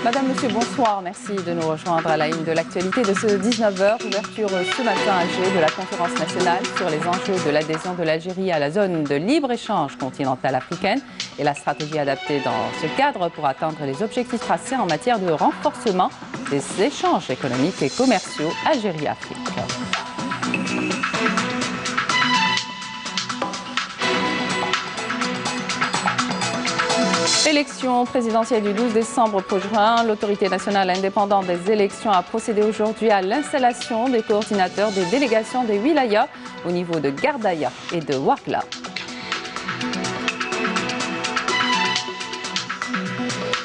Madame, Monsieur, bonsoir. Merci de nous rejoindre à la une de l'actualité de ce 19h. Ouverture ce matin à Alger de la conférence nationale sur les enjeux de l'adhésion de l'Algérie à la zone de libre-échange continentale africaine et la stratégie adaptée dans ce cadre pour atteindre les objectifs tracés en matière de renforcement des échanges économiques et commerciaux Algérie-Afrique. Élection présidentielle du 12 décembre prochain, l'autorité nationale indépendante des élections a procédé aujourd'hui à l'installation des coordinateurs des délégations des wilayas au niveau de Gardaya et de Ouargla.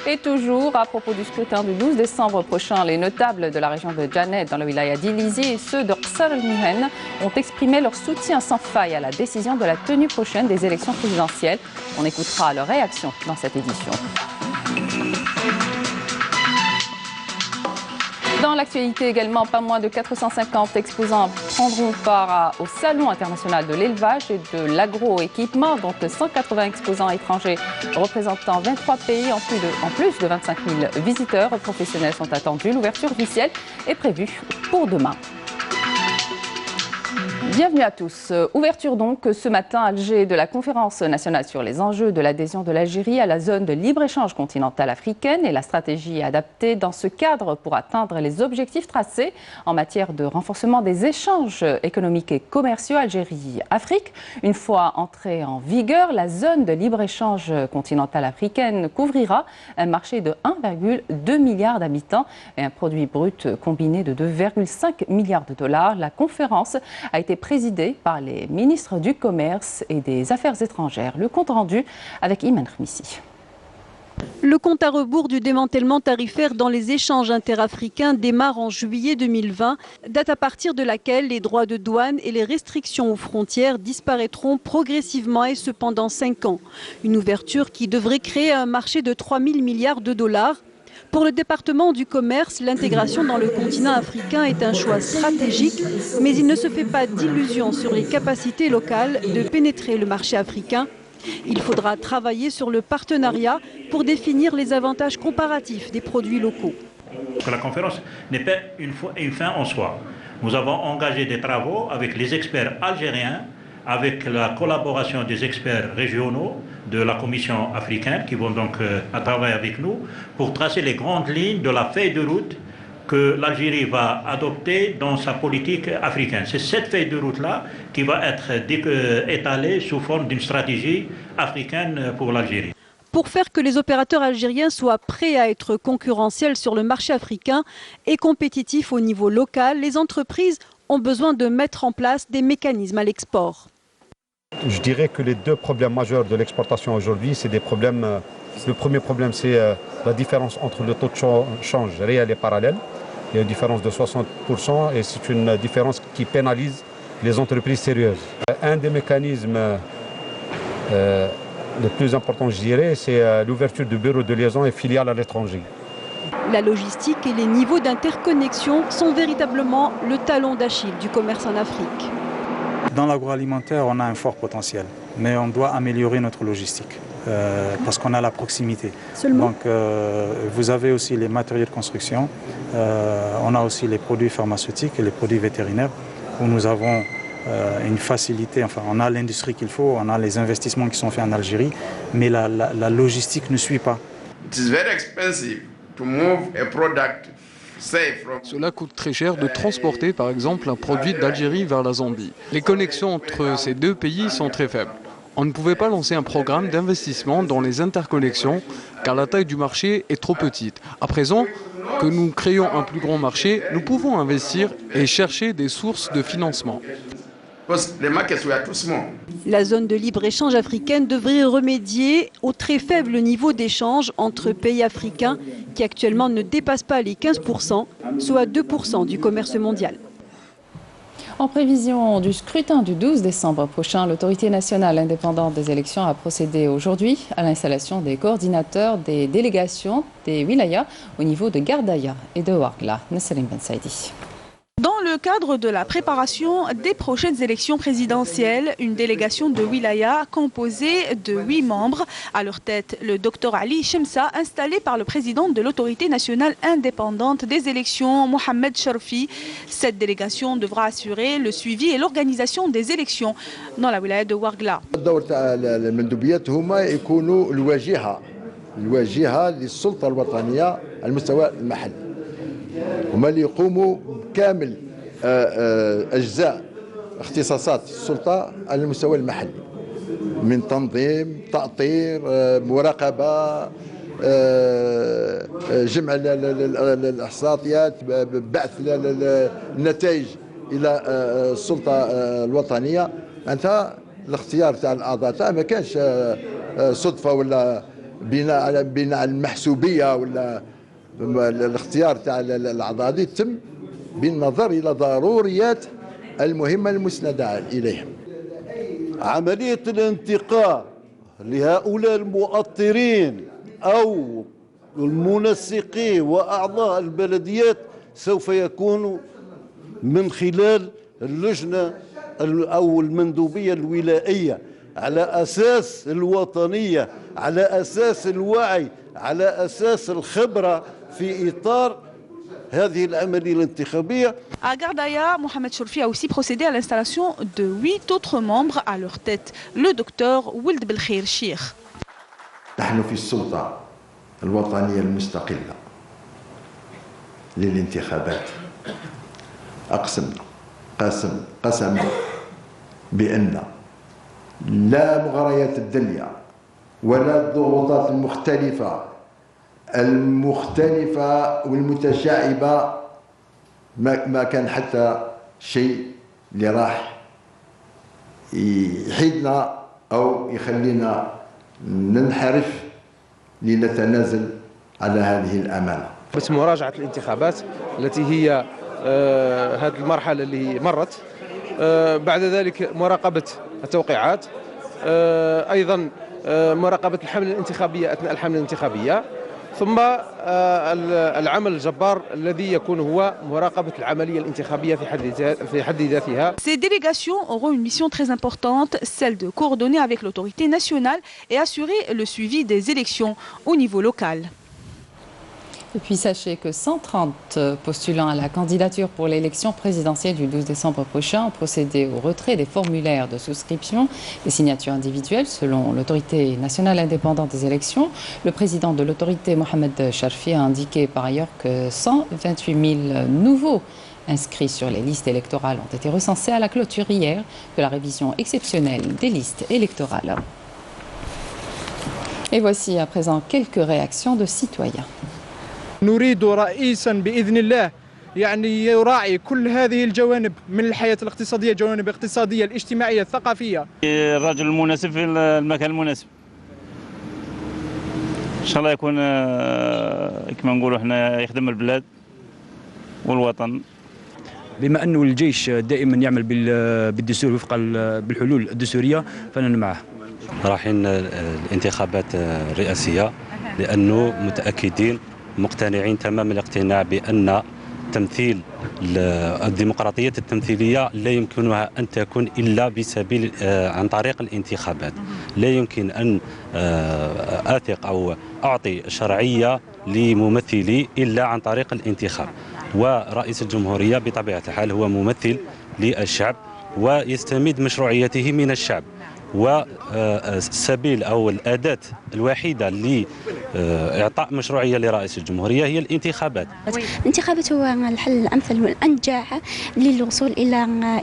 Et toujours à propos du scrutin du 12 décembre prochain, les notables de la région de Djanet dans le wilaya d'Ilizi et ceux de Ksar el-Mouhen ont exprimé leur soutien sans faille à la décision de la tenue prochaine des élections présidentielles. On écoutera leur réaction dans cette édition. Dans l'actualité également, pas moins de 450 exposants prendront part au Salon international de l'élevage et de l'agroéquipement, dont 180 exposants étrangers représentant 23 pays en plus de 25 000 visiteurs professionnels sont attendus. L'ouverture officielle est prévue pour demain. Bienvenue à tous. Ouverture donc ce matin à Alger de la conférence nationale sur les enjeux de l'adhésion de l'Algérie à la zone de libre-échange continentale africaine et la stratégie adaptée dans ce cadre pour atteindre les objectifs tracés en matière de renforcement des échanges économiques et commerciaux Algérie-Afrique. Une fois entrée en vigueur, la zone de libre-échange continentale africaine couvrira un marché de 1,2 milliard d'habitants et un produit brut combiné de 2,5 milliards de dollars. La conférence a été présidée par les ministres du Commerce et des Affaires étrangères. Le compte rendu avec Iman Khmissi. Le compte à rebours du démantèlement tarifaire dans les échanges interafricains démarre en juillet 2020, date à partir de laquelle les droits de douane et les restrictions aux frontières disparaîtront progressivement et ce pendant 5 ans. Une ouverture qui devrait créer un marché de 3 000 milliards de dollars. Pour le département du commerce, l'intégration dans le continent africain est un choix stratégique, mais il ne se fait pas d'illusions sur les capacités locales de pénétrer le marché africain. Il faudra travailler sur le partenariat pour définir les avantages comparatifs des produits locaux. La conférence n'est pas une fin en soi. Nous avons engagé des travaux avec les experts algériens, avec la collaboration des experts régionaux de la Commission africaine qui vont donc travailler avec nous pour tracer les grandes lignes de la feuille de route que l'Algérie va adopter dans sa politique africaine. C'est cette feuille de route-là qui va être étalée sous forme d'une stratégie africaine pour l'Algérie. Pour faire que les opérateurs algériens soient prêts à être concurrentiels sur le marché africain et compétitifs au niveau local, les entreprises ont besoin de mettre en place des mécanismes à l'export. Je dirais que les deux problèmes majeurs de l'exportation aujourd'hui, c'est des problèmes. Le premier problème, c'est la différence entre le taux de change réel et parallèle. Il y a une différence de 60% et c'est une différence qui pénalise les entreprises sérieuses. Un des mécanismes les plus importants, je dirais, c'est l'ouverture de bureaux de liaison et filiales à l'étranger. La logistique et les niveaux d'interconnexion sont véritablement le talon d'Achille du commerce en Afrique. Dans l'agroalimentaire, on a un fort potentiel, mais on doit améliorer notre logistique parce qu'on a la proximité. Donc, vous avez aussi les matériaux de construction, on a aussi les produits pharmaceutiques et les produits vétérinaires où nous avons une facilité, enfin on a l'industrie qu'il faut, on a les investissements qui sont faits en Algérie, mais la logistique ne suit pas. Cela coûte très cher de transporter par exemple un produit d'Algérie vers la Zambie. Les connexions entre ces deux pays sont très faibles. On ne pouvait pas lancer un programme d'investissement dans les interconnexions car la taille du marché est trop petite. À présent que nous créons un plus grand marché, nous pouvons investir et chercher des sources de financement. La zone de libre-échange africaine devrait remédier au très faible niveau d'échange entre pays africains qui actuellement ne dépasse pas les 15%, soit 2% du commerce mondial. En prévision du scrutin du 12 décembre prochain, l'autorité nationale indépendante des élections a procédé aujourd'hui à l'installation des coordinateurs des délégations des wilayas au niveau de Gardaya et de Ouargla. Nasserim Ben Saïdi. Dans le le cadre de la préparation des prochaines élections présidentielles, une délégation de wilaya composée de 8 membres. À leur tête, le Dr Ali Chemsa, installé par le président de l'autorité nationale indépendante des élections, Mohamed Charfi. Cette délégation devra assurer le suivi et l'organisation des élections dans la wilaya de Ouargla. الواجهة للسلطة الوطنية على المستوى المحلي هما اللي يقوموا بكامل أجزاء اختصاصات السلطة على المستوى المحلي من تنظيم تأطير مراقبة جمع الإحصائيات بعث النتائج إلى السلطة الوطنية. أنت الاختيار تاع الأعضاء ما كانش صدفة ولا بناء على المحسوبيه ولا الاختيار تاع الاعضاء هذه تم بالنظر الى ضروريات المهمه المسنده اليهم. عمليه الانتقاء لهؤلاء المؤطرين او المنسقين واعضاء البلديات سوف يكون من خلال اللجنه او المندوبيه الولائيه على أساس الوطنية، على أساس الوعي، على أساس الخبرة في إطار هذه العملية الانتخابية. À Gardaya, Mohamed Charfi a aussi procédé à l'installation de 8 autres membres à leur tête. Le docteur Wild Belkhair Sheikh. نحن في السلطة الوطنية المستقلة للانتخابات قسمنا بأن لا مغريات الدنيا ولا الضغوطات المختلفة والمتشعبة ما كان حتى شيء اللي راح يحيدنا أو يخلينا ننحرف لنتنازل على هذه الأمانة. بس مراجعة الانتخابات التي هي هذه المرحلة اللي مرت، بعد ذلك مراقبة التوقيعات، أيضا مراقبة الحملة الانتخابية أثناء الحملة الانتخابية، ثم العمل الجبار الذي يكون هو مراقبة العملية الانتخابية في حد ذاتها. Ces délégations auront une mission très importante, celle de coordonner avec l'autorité nationale et assurer le suivi des élections au niveau local. Et puis sachez que 130 postulants à la candidature pour l'élection présidentielle du 12 décembre prochain ont procédé au retrait des formulaires de souscription des signatures individuelles selon l'autorité nationale indépendante des élections. Le président de l'autorité, Mohamed Charfi, a indiqué par ailleurs que 128 000 nouveaux inscrits sur les listes électorales ont été recensés à la clôture hier de la révision exceptionnelle des listes électorales. Et voici à présent quelques réactions de citoyens. نريد رئيسا بإذن الله يعني يراعي كل هذه الجوانب من الحياة الاقتصادية، الجوانب الاقتصادية الاجتماعية الثقافية. الرجل المناسب في المكان المناسب. إن شاء الله يكون كما نقولوا احنا يخدم البلاد والوطن. بما أنه الجيش دائما يعمل بالدستور وفق بالحلول الدستورية فأنا معه. رايحين الانتخابات الرئاسية لأنه متأكدين مقتنعين تمام الاقتناع بأن تمثيل الديمقراطية التمثيلية لا يمكنها أن تكون إلا بسبيل عن طريق الانتخابات. لا يمكن أن أثق أو أعطي شرعية لممثلي إلا عن طريق الانتخاب، ورئيس الجمهورية بطبيعة الحال هو ممثل للشعب ويستمد مشروعيته من الشعب، والسبيل أو الأداة الوحيدة لإعطاء مشروعية لرئيس الجمهورية هي الانتخابات. الانتخابات هو الحل الأمثل والأنجح للوصول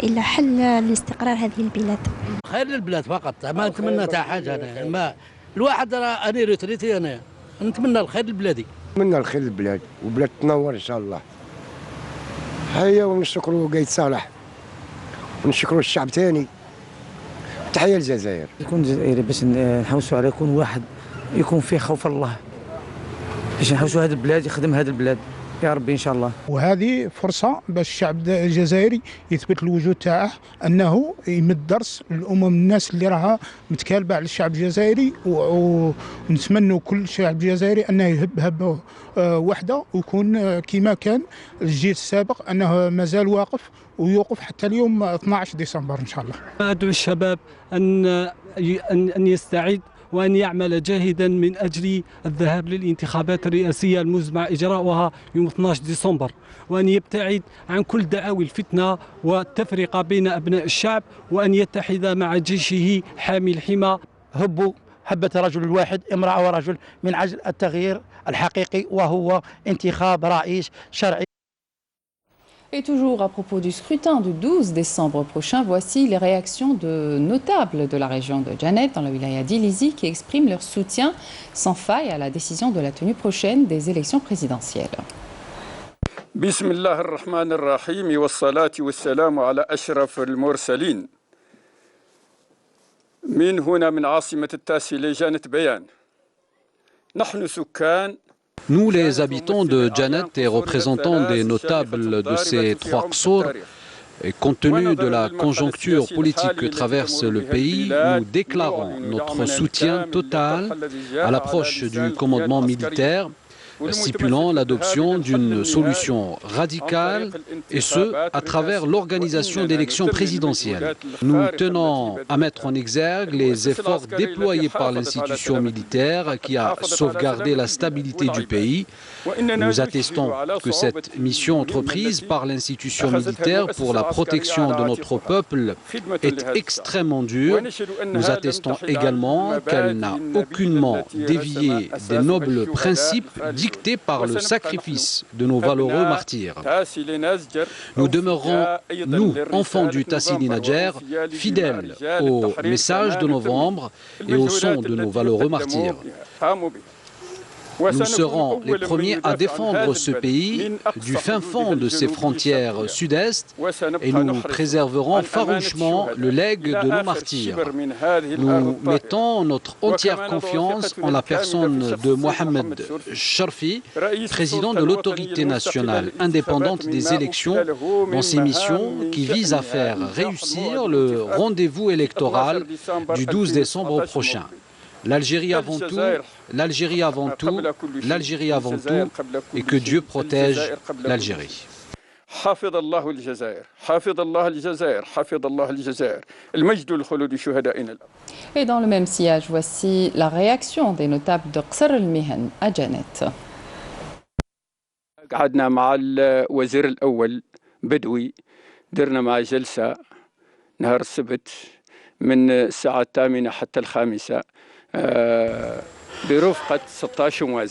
إلى حل لاستقرار هذه البلاد. خير للبلاد فقط، ما نتمنى تاع حاجة أنا، ما الواحد أنا ريتريتي أنا نتمنى الخير لبلادي. نتمنى الخير للبلاد وبلاد تنور إن شاء الله. هيا ونشكروا قايد صالح ونشكروا الشعب ثاني. تحية للجزائر. يكون جزائري باش نحوسوا على يكون واحد يكون فيه خوف الله باش نحوسوا هذه البلاد يخدم هذه البلاد يا ربي إن شاء الله. وهذه فرصة باش الشعب الجزائري يثبت الوجود تاعه أنه يمد درس للأمم الناس اللي راها متكالبة على الشعب الجزائري، ونتمنوا كل الشعب الجزائري أنه يهب هبة وحدة ويكون كما كان الجيل السابق أنه مازال واقف ويوقف حتى اليوم 12 ديسمبر إن شاء الله. أدعو الشباب أن يستعد وأن يعمل جاهدا من أجل الذهاب للانتخابات الرئاسية المزمع إجراؤها يوم 12 ديسمبر، وأن يبتعد عن كل دعاوي الفتنة والتفرقة بين أبناء الشعب، وأن يتحد مع جيشه حامي الحمى. هبوا حبة رجل الواحد امرأة ورجل من أجل التغيير الحقيقي وهو انتخاب رئيس شرعي. Et toujours à propos du scrutin du 12 décembre prochain, voici les réactions de notables de la région de Djanet, dans la wilaya d'Ilizi, qui expriment leur soutien sans faille à la décision de la tenue prochaine des élections présidentielles. Bismillah ar-Rahman ar-Rahim wa salati wa salam ala ashraf al-mursalin. من هنا من عاصمة التاسي لجانة بيان. نحن سكان Nous, les habitants de Djanet et représentants des notables de ces trois Ksor, et compte tenu de la conjoncture politique que traverse le pays, nous déclarons notre soutien total à l'approche du commandement militaire, stipulant l'adoption d'une solution radicale, et ce, à travers l'organisation d'élections présidentielles. Nous tenons à mettre en exergue les efforts déployés par l'institution militaire qui a sauvegardé la stabilité du pays. Nous attestons que cette mission entreprise par l'institution militaire pour la protection de notre peuple est extrêmement dure. Nous attestons également qu'elle n'a aucunement dévié des nobles principes dictés par le sacrifice de nos valeureux martyrs. Nous demeurerons, nous, enfants du Tassili Nadjer, fidèles au message de novembre et au son de nos valeureux martyrs. Nous serons les premiers à défendre ce pays du fin fond de ses frontières sud-est et nous préserverons farouchement le legs de nos martyrs. Nous mettons notre entière confiance en la personne de Mohamed Sharfi, président de l'autorité nationale indépendante des élections, dans ses missions qui visent à faire réussir le rendez-vous électoral du 12 décembre prochain. L'Algérie avant tout, l'Algérie avant tout, l'Algérie avant tout, et que Dieu protège l'Algérie. Et dans le même sillage, voici la réaction des notables de Qsar el-Mihan à Djanet. قعدنا مع الوزير الأول بدوي درنا مع جلسة نهار السبت من الساعة 8 حتى 5.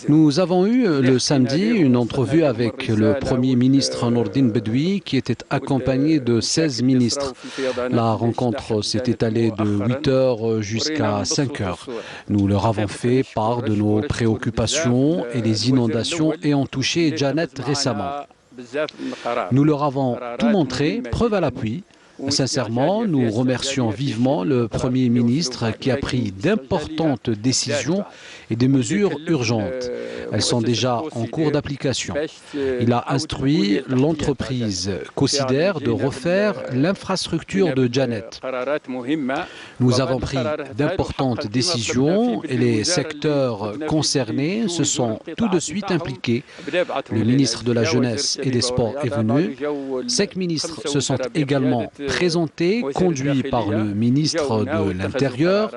Nous avons eu le samedi une entrevue avec le Premier ministre Nordin Bedoui qui était accompagné de 16 ministres. La rencontre s'est étalée de 8 heures jusqu'à 5 heures. Nous leur avons fait part de nos préoccupations et les inondations ayant touché Djanet récemment. Nous leur avons tout montré, preuve à l'appui. Sincèrement, nous remercions vivement le Premier ministre qui a pris d'importantes décisions et des mesures urgentes. Elles sont déjà en cours d'application. Il a instruit l'entreprise Cosider de refaire l'infrastructure de Djanet. Nous avons pris d'importantes décisions et les secteurs concernés se sont tout de suite impliqués. Le ministre de la Jeunesse et des Sports est venu. 5 ministres se sont également présentés, conduits par le ministre de l'Intérieur.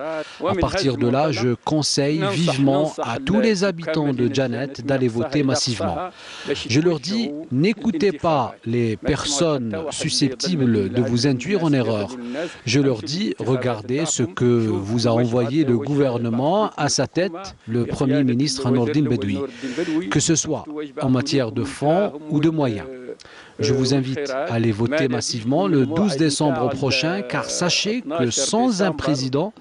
À partir de là, je conseille vivement à tous les habitants de Djanet d'aller voter massivement. Je leur dis, n'écoutez pas les personnes susceptibles de vous induire en erreur. Je leur dis, regardez ce que vous a envoyé le gouvernement à sa tête, le Premier ministre Nordin Bedoui, que ce soit en matière de fonds ou de moyens. Je vous invite à aller voter massivement le 12 décembre prochain, car sachez que sans un président,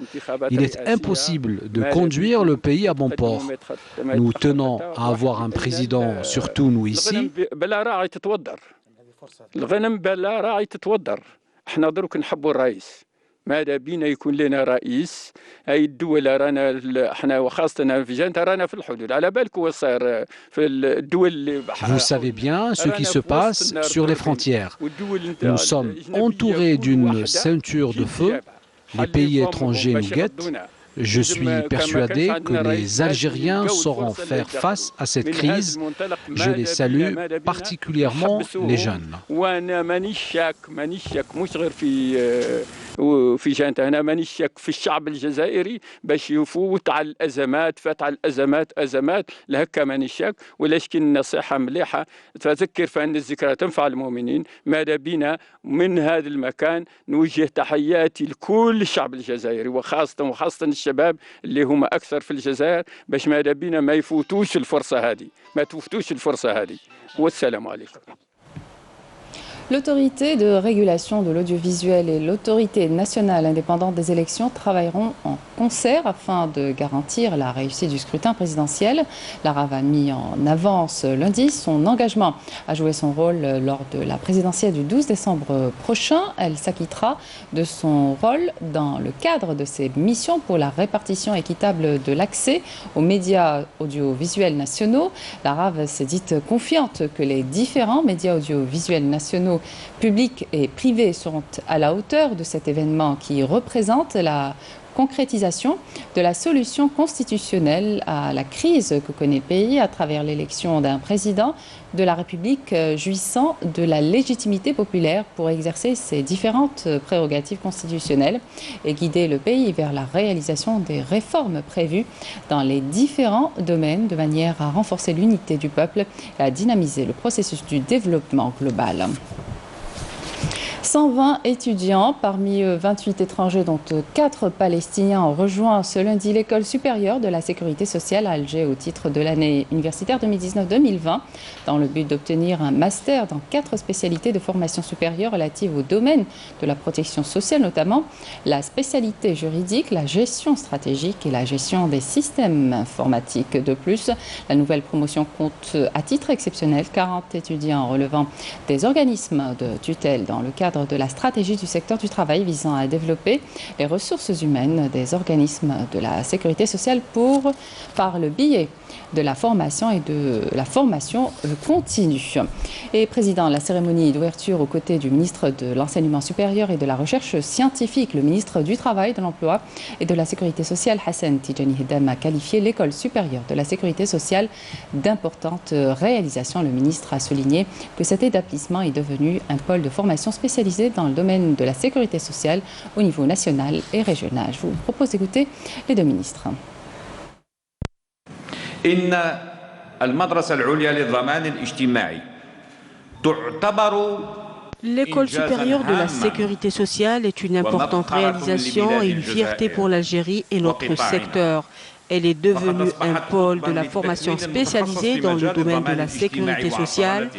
il est impossible de conduire le pays à bon port. Nous tenons à avoir un président, surtout nous ici. ماذا بينا يكون لنا رئيس. هاي الدول رانا احنا وخاصة في جنة رانا في الحدود، على بالك هو صار في الدول اللي Vous savez bien ce qui se passe sur les frontières. Nous sommes entourés d'une ceinture de feu. Les pays étrangers nous guettent. Je suis persuadé que les Algériens sauront faire face à cette crise. Je les salue, particulièrement les jeunes. وفي جانت أنا ماني شاك في الشعب الجزائري باش يفوت على الأزمات، فات على أزمات لهكا ماني شاك، ولكن نصيحة مليحة تذكر فأن الذكرى تنفع المؤمنين. ماذا بينا من هذا المكان نوجه تحياتي لكل الشعب الجزائري وخاصة الشباب اللي هم أكثر في الجزائر، باش ماذا بينا ما يفوتوش الفرصة هذه، والسلام عليكم. L'autorité de régulation de l'audiovisuel et l'autorité nationale indépendante des élections travailleront en concert afin de garantir la réussite du scrutin présidentiel. La RAV a mis en avance lundi son engagement à jouer son rôle lors de la présidentielle du 12 décembre prochain. Elle s'acquittera de son rôle dans le cadre de ses missions pour la répartition équitable de l'accès aux médias audiovisuels nationaux. La RAV s'est dite confiante que les différents médias audiovisuels nationaux publics et privés seront à la hauteur de cet événement qui représente la concrétisation de la solution constitutionnelle à la crise que connaît le pays à travers l'élection d'un président de la République jouissant de la légitimité populaire pour exercer ses différentes prérogatives constitutionnelles et guider le pays vers la réalisation des réformes prévues dans les différents domaines de manière à renforcer l'unité du peuple et à dynamiser le processus du développement global. 120 étudiants, parmi eux 28 étrangers dont 4 Palestiniens, ont rejoint ce lundi l'école supérieure de la sécurité sociale à Alger au titre de l'année universitaire 2019-2020 dans le but d'obtenir un master dans 4 spécialités de formation supérieure relatives au domaine de la protection sociale, notamment la spécialité juridique, la gestion stratégique et la gestion des systèmes informatiques. De plus, la nouvelle promotion compte à titre exceptionnel 40 étudiants relevant des organismes de tutelle dans le cadre de la stratégie du secteur du travail visant à développer les ressources humaines des organismes de la sécurité sociale par le biais de la formation et de la formation continue. Et président de la cérémonie d'ouverture aux côtés du ministre de l'Enseignement supérieur et de la Recherche scientifique, le ministre du Travail, de l'Emploi et de la Sécurité sociale, Hassan Tijani Hiddam, a qualifié l'école supérieure de la Sécurité sociale d'importante réalisation. Le ministre a souligné que cet établissement est devenu un pôle de formation spécialisé dans le domaine de la sécurité sociale au niveau national et régional. Je vous propose d'écouter les deux ministres. إن المدرسة العليا للضمان الاجتماعي تعتبر L'école supérieure de la sécurité sociale est une importante réalisation et une fierté pour l'Algérie et notre secteur. Elle est devenue un pôle de la formation spécialisée dans le domaine de la sécurité sociale,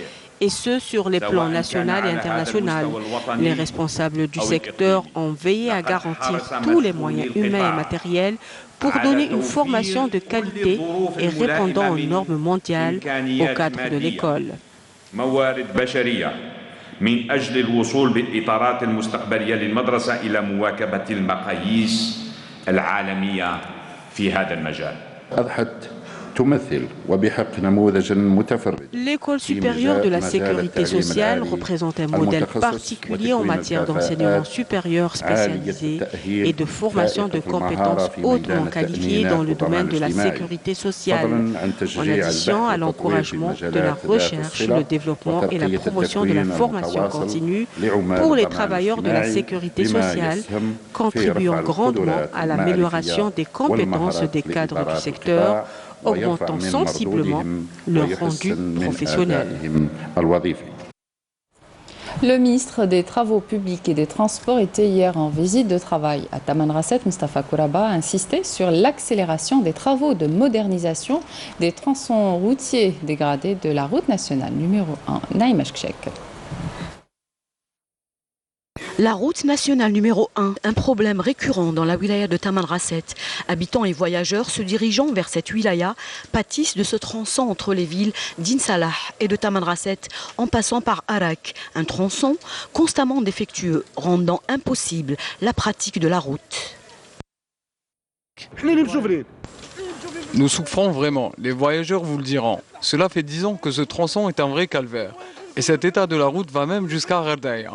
et ce sur les plans national et international. Les responsables du secteur ont veillé à garantir tous les moyens humains et matériels pour donner une formation de qualité et répondant aux normes mondiales au cadre de l'école. من أجل الوصول بالإطارات المستقبلية للمدرسة إلى مواكبة المقاييس العالمية في هذا المجال. أضحت تمثل وبحق نموذجا متفرد. L'école supérieure de la sécurité sociale représente un modèle particulier en matière d'enseignement supérieur spécialisé et de formation de compétences hautement qualifiées dans le domaine de la sécurité sociale, en addition à l'encouragement de la recherche, le développement et la promotion de la formation continue pour les travailleurs de la sécurité sociale, contribuant grandement à l'amélioration des compétences des cadres du secteur, augmentant sensiblement leur rendu professionnel. Le ministre des Travaux publics et des Transports était hier en visite de travail à Tamanrasset. Mustafa Kouraba a insisté sur l'accélération des travaux de modernisation des tronçons routiers dégradés de la route nationale numéro 1, Naïm Ashkchek. La route nationale numéro 1, un problème récurrent dans la wilaya de Tamanrasset. Habitants et voyageurs se dirigeant vers cette wilaya pâtissent de ce tronçon entre les villes d'Insalah et de Tamanrasset en passant par Arak, un tronçon constamment défectueux, rendant impossible la pratique de la route. Nous souffrons vraiment, les voyageurs vous le diront. Cela fait 10 ans que ce tronçon est un vrai calvaire. Et cet état de la route va même jusqu'à Ghardaïa.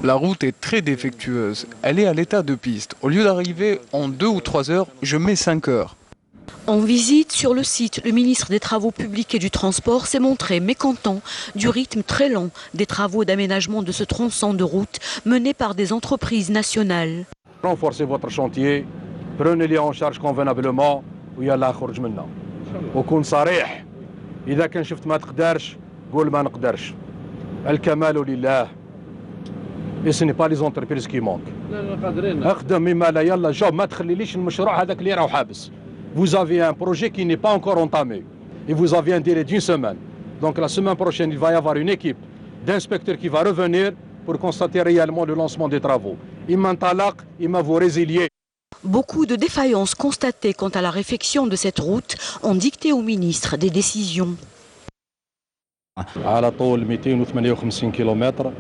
La route est très défectueuse. Elle est à l'état de piste. Au lieu d'arriver en 2 ou 3 heures, je mets 5 heures. En visite sur le site, le ministre des Travaux publics et du Transport s'est montré mécontent du rythme très lent des travaux d'aménagement de ce tronçon de route menés par des entreprises nationales. Renforcez votre chantier, prenez-les en charge convenablement ويلا خرج منا وكون صريح اذا كان شفت ما تقدرش قول ما نقدرش الكمال لله et ce n'est pas les entreprises qui manquent اخدم مما لا يلا جوب ما تخليليش المشروع هذاك اللي راهو حابس. Vous avez un projet qui n'est pas encore entamé et vous avez un délai d'1 semaine. Donc la semaine prochaine, il va y avoir une équipe d'inspecteurs qui va revenir pour constater réellement le lancement des travaux. Imman talaq, imma vous résilier. Beaucoup de défaillances constatées quant à la réfection de cette route ont dicté au ministre des décisions. على طول 258 كيلومتر.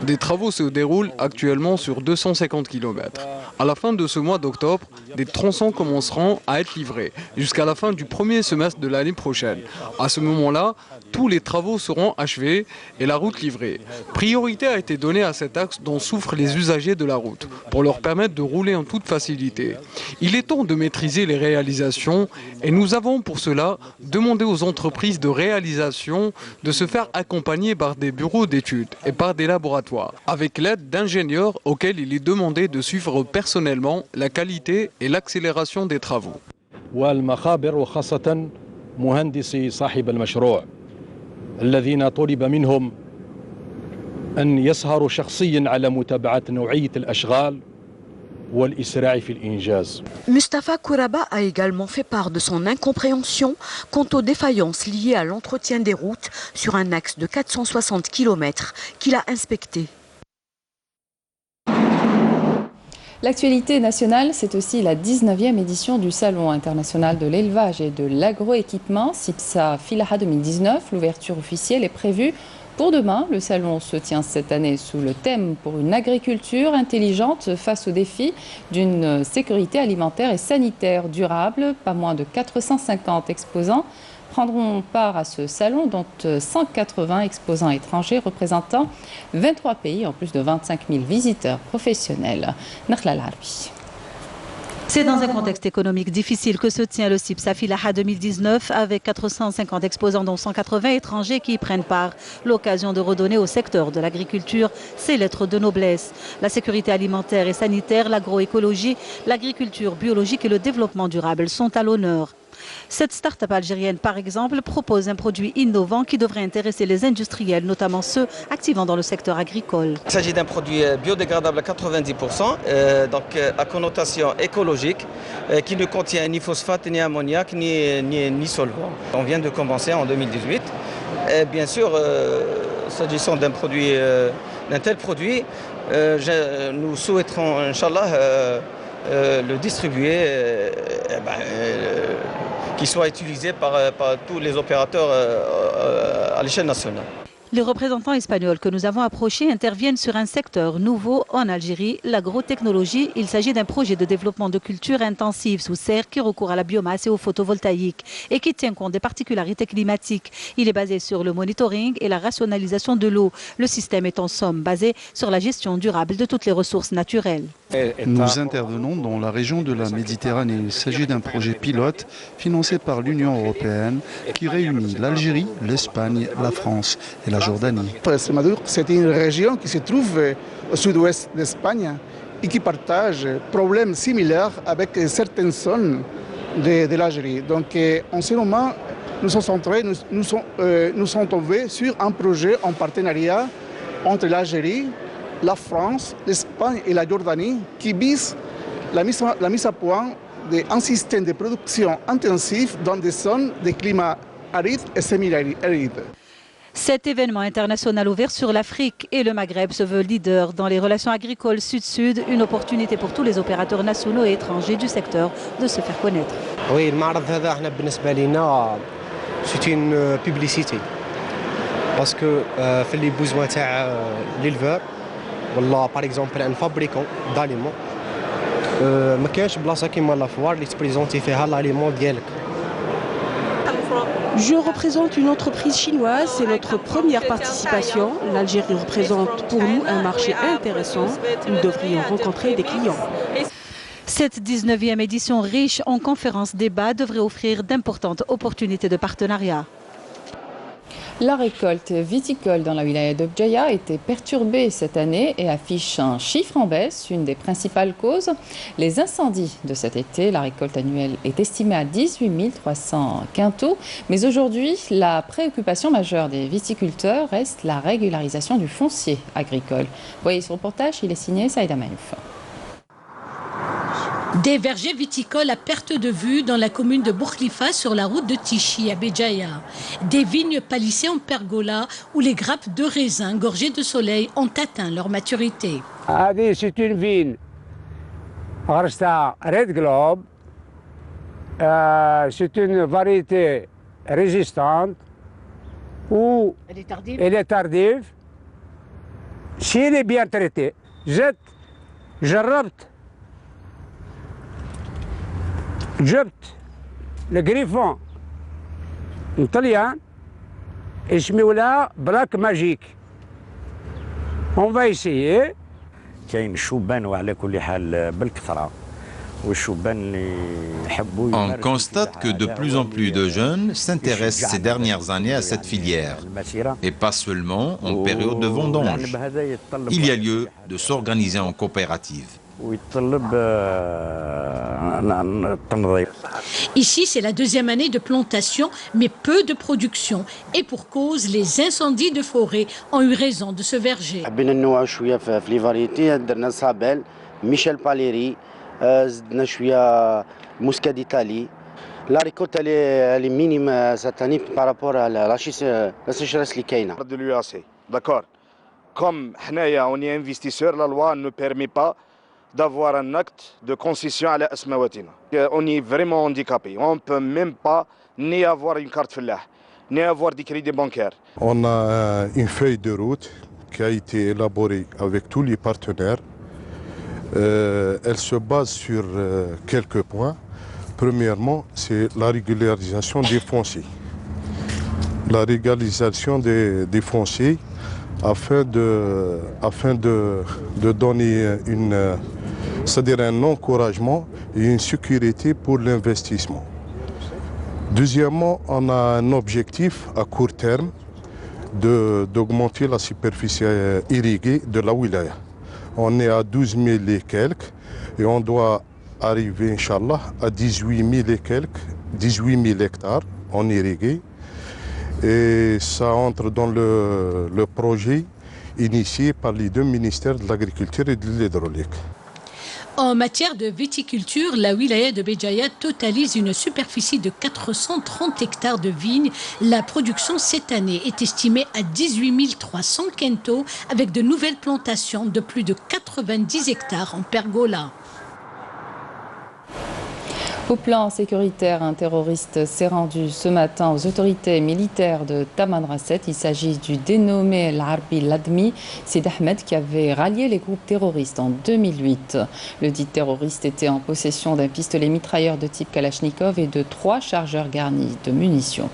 Des travaux se déroulent actuellement sur 250 km. À la fin de ce mois d'octobre, des tronçons commenceront à être livrés jusqu'à la fin du premier semestre de l'année prochaine. À ce moment-là, tous les travaux seront achevés et la route livrée. Priorité a été donnée à cet axe dont souffrent les usagers de la route pour leur permettre de rouler en toute facilité. Il est temps de maîtriser les réalisations et nous avons pour cela demandé aux entreprises de réalisation de se faire accompagner par des bureaux d'études et par des laboratoires, avec l'aide d'ingénieurs auxquels il est demandé de suivre personnellement la qualité et l'accélération des travaux. الذين طلب منهم أن يسهروا شخصيا على متابعة نوعية الأشغال والإسراع في الإنجاز. Mustafa Kouraba a également fait part de son incompréhension quant aux défaillances liées à l'entretien des routes sur un axe de 460 km qu'il a inspecté. L'actualité nationale, c'est aussi la 19e édition du Salon international de l'élevage et de l'agroéquipement, CIPSA Filaha 2019. L'ouverture officielle est prévue pour demain. Le salon se tient cette année sous le thème pour une agriculture intelligente face aux défis d'une sécurité alimentaire et sanitaire durable. Pas moins de 450 exposants prendront part à ce salon, dont 180 exposants étrangers représentant 23 pays, en plus de 25 000 visiteurs professionnels. Nakhla Al-Harbi. C'est dans un contexte économique difficile que se tient le CIPSA Filaha 2019 avec 450 exposants dont 180 étrangers qui y prennent part. L'occasion de redonner au secteur de l'agriculture ses lettres de noblesse. La sécurité alimentaire et sanitaire, l'agroécologie, l'agriculture biologique et le développement durable sont à l'honneur. Cette start-up algérienne, par exemple, propose un produit innovant qui devrait intéresser les industriels, notamment ceux activant dans le secteur agricole. Il s'agit d'un produit biodégradable à 90%, donc à connotation écologique, qui ne contient ni phosphate, ni ammoniac, ni solvant. On vient de commencer en 2018. Et bien sûr, s'agissant d'un tel produit, nous souhaiterons, Inch'Allah, le distribuer, qui soit utilisé par tous les opérateurs à l'échelle nationale. Les représentants espagnols que nous avons approchés interviennent sur un secteur nouveau en Algérie, l'agrotechnologie. Il s'agit d'un projet de développement de cultures intensives sous serre qui recourt à la biomasse et au photovoltaïque et qui tient compte des particularités climatiques. Il est basé sur le monitoring et la rationalisation de l'eau. Le système est en somme basé sur la gestion durable de toutes les ressources naturelles. Nous intervenons dans la région de la Méditerranée. Il s'agit d'un projet pilote financé par l'Union européenne qui réunit l'Algérie, l'Espagne, la France et la Jordanie. C'est une région qui se trouve au sud-ouest d'Espagne et qui partage problèmes similaires avec certaines zones de l'Algérie. Donc en ce moment, nous sommes centrés, nous sommes tombés sur un projet en partenariat entre l'Algérie, la France, l'Espagne et la Jordanie qui vise la mise à point d'un système de production intensif dans des zones de climat aride et semi-aride. Cet événement international ouvert sur l'Afrique et le Maghreb se veut leader dans les relations agricoles sud-sud, une opportunité pour tous les opérateurs nationaux et étrangers du secteur de se faire connaître. Oui, المعرض هذا احنا بالنسبة لنا c'est une publicité parce que في les besoins تاع l'éleveur والله par exemple un fabricant d'aliments ما كاينش بلاصة كيما لافوار اللي تبريزونتي فيها l'aliment ديالك. Je représente une entreprise chinoise, c'est notre première participation. L'Algérie représente pour nous un marché intéressant. Nous devrions rencontrer des clients. Cette 19e édition riche en conférences débats devrait offrir d'importantes opportunités de partenariat. La récolte viticole dans la wilaya de Béjaïa a été perturbée cette année et affiche un chiffre en baisse. Une des principales causes, les incendies de cet été. La récolte annuelle est estimée à 18 300 quintaux. Mais aujourd'hui, la préoccupation majeure des viticulteurs reste la régularisation du foncier agricole. Voyez ce reportage, il est signé Saïda Maïf. Des vergers viticoles à perte de vue dans la commune de Bourkhlifa sur la route de Tichy à Béjaïa. Des vignes palissées en pergola où les grappes de raisin gorgées de soleil ont atteint leur maturité. C'est une vigne Red Globe. C'est une variété résistante où elle est tardive. Si elle est bien traitée, جبت الجريفون الطليان اسميو لها بلاك ماجيك. On va essayer. كاين شوبان وعلى كل حال بالكثره والشوبان اللي يحبوا. On constate que de plus en plus de jeunes s'intéressent ces dernières années à cette filière et pas seulement en période de vendange. Il y a lieu de s'organiser en coopérative. Ici, c'est la deuxième année de plantation, mais peu de production. Et pour cause, les incendies de forêt ont eu raison de ce verger. La récolte elle est minime cette année par rapport à la sécheresse اللي كاينه. De l'UAC, d'accord. Comme on est investisseur, la loi ne permet pas d'avoir un acte de concession à la Asmawatina. On est vraiment handicapé. On ne peut même pas ni avoir une carte fellah, ni avoir des crédits bancaires. On a une feuille de route qui a été élaborée avec tous les partenaires. Elle se base sur quelques points. Premièrement, c'est la régularisation des fonciers. La régularisation des fonciers afin de donner c'est-à-dire un encouragement et une sécurité pour l'investissement. Deuxièmement, on a un objectif à court terme d'augmenter la superficie irriguée de la wilaya. On est à 12 000 et quelques et on doit arriver, Inch'Allah, à 18 000 et quelques, 18 000 hectares en irrigué. Et ça entre dans le projet initié par les deux ministères de l'Agriculture et de l'Hydraulique. En matière de viticulture, la wilaya de Béjaïa totalise une superficie de 430 hectares de vignes. La production cette année est estimée à 18 300 quintaux avec de nouvelles plantations de plus de 90 hectares en pergola. Au plan sécuritaire, un terroriste s'est rendu ce matin aux autorités militaires de Tamanrasset. Il s'agit du dénommé L'Arbi Ladmi, Sid Ahmed, qui avait rallié les groupes terroristes en 2008. Le dit terroriste était en possession d'un pistolet mitrailleur de type Kalachnikov et de 3 chargeurs garnis de munitions.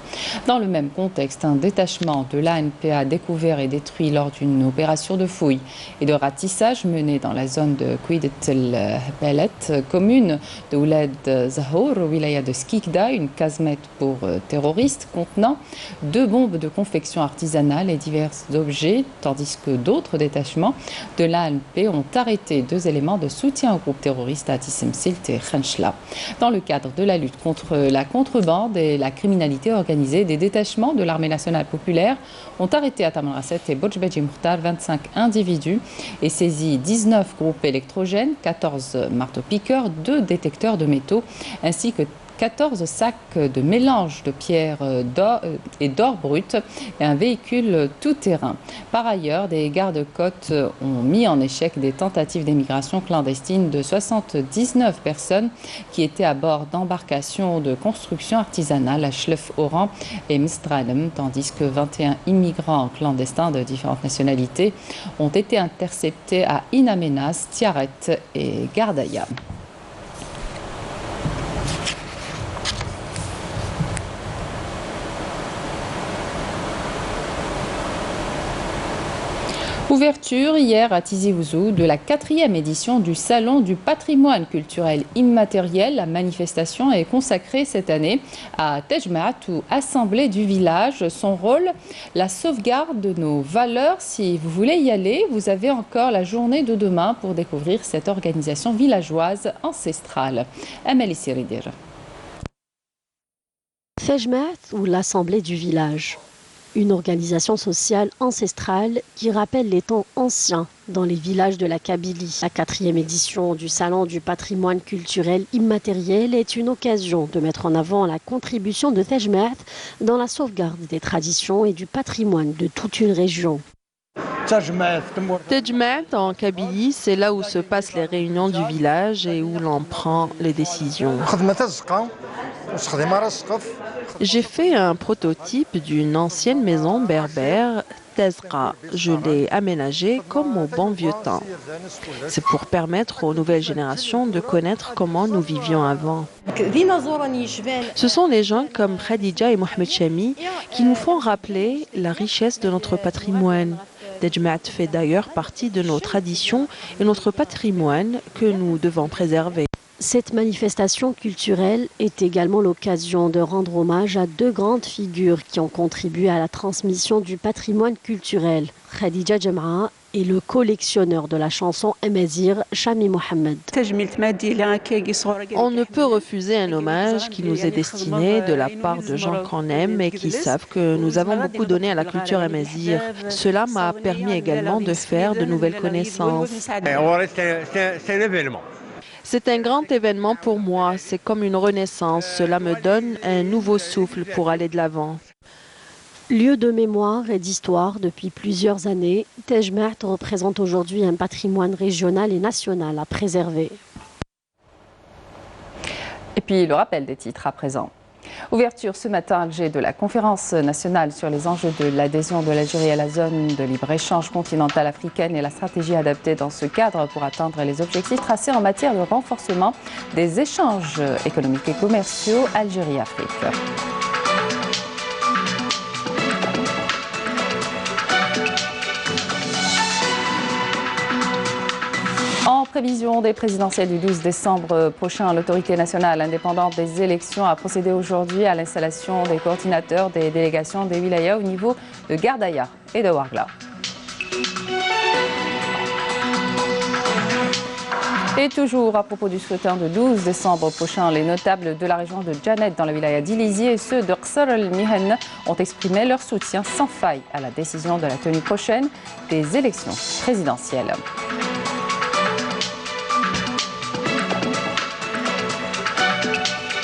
Dans le même contexte, un détachement de l'ANP a découvert et détruit lors d'une opération de fouille et de ratissage menée dans la zone de Kouidet el Belet, commune de Ouled Sahour, wilaya de Skikda, une casemate pour terroristes contenant 2 bombes de confection artisanale et divers objets, tandis que d'autres détachements de l'ANP ont arrêté 2 éléments de soutien au groupe terroriste à Tissim Silt et Khenchla. Dans le cadre de la lutte contre la contrebande et la criminalité organisée, des détachements de l'armée nationale populaire ont arrêté à Tamanrasset et Bojbeji Mukhtar 25 individus et saisi 19 groupes électrogènes, 14 marteaux-piqueurs, 2 détecteurs de métaux ainsi que 14 sacs de mélange de pierre et d'or brut et un véhicule tout-terrain. Par ailleurs, des gardes-côtes ont mis en échec des tentatives d'émigration clandestine de 79 personnes qui étaient à bord d'embarcations de construction artisanale à Schlef-Oran et Mistralem, tandis que 21 immigrants clandestins de différentes nationalités ont été interceptés à Inamenas, Tiaret et Gardaya. Ouverture hier à Tizi Ouzou de la 4e édition du Salon du patrimoine culturel immatériel. La manifestation est consacrée cette année à Tejmaat ou Assemblée du village. Son rôle, la sauvegarde de nos valeurs. Si vous voulez y aller, vous avez encore la journée de demain pour découvrir cette organisation villageoise ancestrale. Amélie Siridir. Tejmaat ou l'Assemblée du village. Une organisation sociale ancestrale qui rappelle les temps anciens dans les villages de la Kabylie. La 4e édition du Salon du patrimoine culturel immatériel est une occasion de mettre en avant la contribution de Tejmaat dans la sauvegarde des traditions et du patrimoine de toute une région. Tejmaat en Kabylie, c'est là où se passent les réunions du village et où l'on prend les décisions. J'ai fait un prototype d'une ancienne maison berbère, Tezra. Je l'ai aménagée comme au bon vieux temps. C'est pour permettre aux nouvelles générations de connaître comment nous vivions avant. Ce sont les gens comme Khadija et Mohamed Chami qui nous font rappeler la richesse de notre patrimoine. Tejmaat fait d'ailleurs partie de nos traditions et notre patrimoine que nous devons préserver. Cette manifestation culturelle est également l'occasion de rendre hommage à 2 grandes figures qui ont contribué à la transmission du patrimoine culturel. Khadija Djem'a et le collectionneur de la chanson Amazir, Chami Mohamed. On ne peut refuser un hommage qui nous est destiné de la part de gens qu'on aime et qui savent que nous avons beaucoup donné à la culture Amazir. Cela m'a permis également de faire de nouvelles connaissances. C'est un grand événement pour moi, c'est comme une renaissance. Cela me donne un nouveau souffle pour aller de l'avant. Lieu de mémoire et d'histoire depuis plusieurs années, Tejmaat représente aujourd'hui un patrimoine régional et national à préserver. Et puis le rappel des titres à présent. Ouverture ce matin à Alger de la conférence nationale sur les enjeux de l'adhésion de l'Algérie à la zone de libre-échange continentale africaine et la stratégie adaptée dans ce cadre pour atteindre les objectifs tracés en matière de renforcement des échanges économiques et commerciaux Algérie-Afrique. En prévision des présidentielles du 12 décembre prochain, l'autorité nationale indépendante des élections a procédé aujourd'hui à l'installation des coordinateurs des délégations des wilayas au niveau de Gardaya et de Ouargla. Et toujours à propos du scrutin de 12 décembre prochain, les notables de la région de Djanet dans la wilaya d'Ilizi et ceux de Qsar el-Mihen ont exprimé leur soutien sans faille à la décision de la tenue prochaine des élections présidentielles.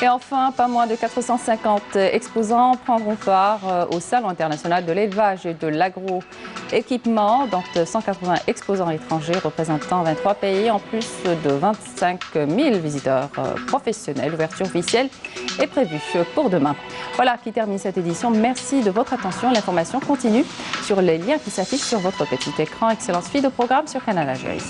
Et enfin, pas moins de 450 exposants prendront part au Salon international de l'élevage et de l'agroéquipement, dont 180 exposants étrangers représentant 23 pays, en plus de 25 000 visiteurs professionnels. L'ouverture officielle est prévue pour demain. Voilà qui termine cette édition. Merci de votre attention. L'information continue sur les liens qui s'affichent sur votre petit écran. Excellente suite de programme sur Canal Algérie.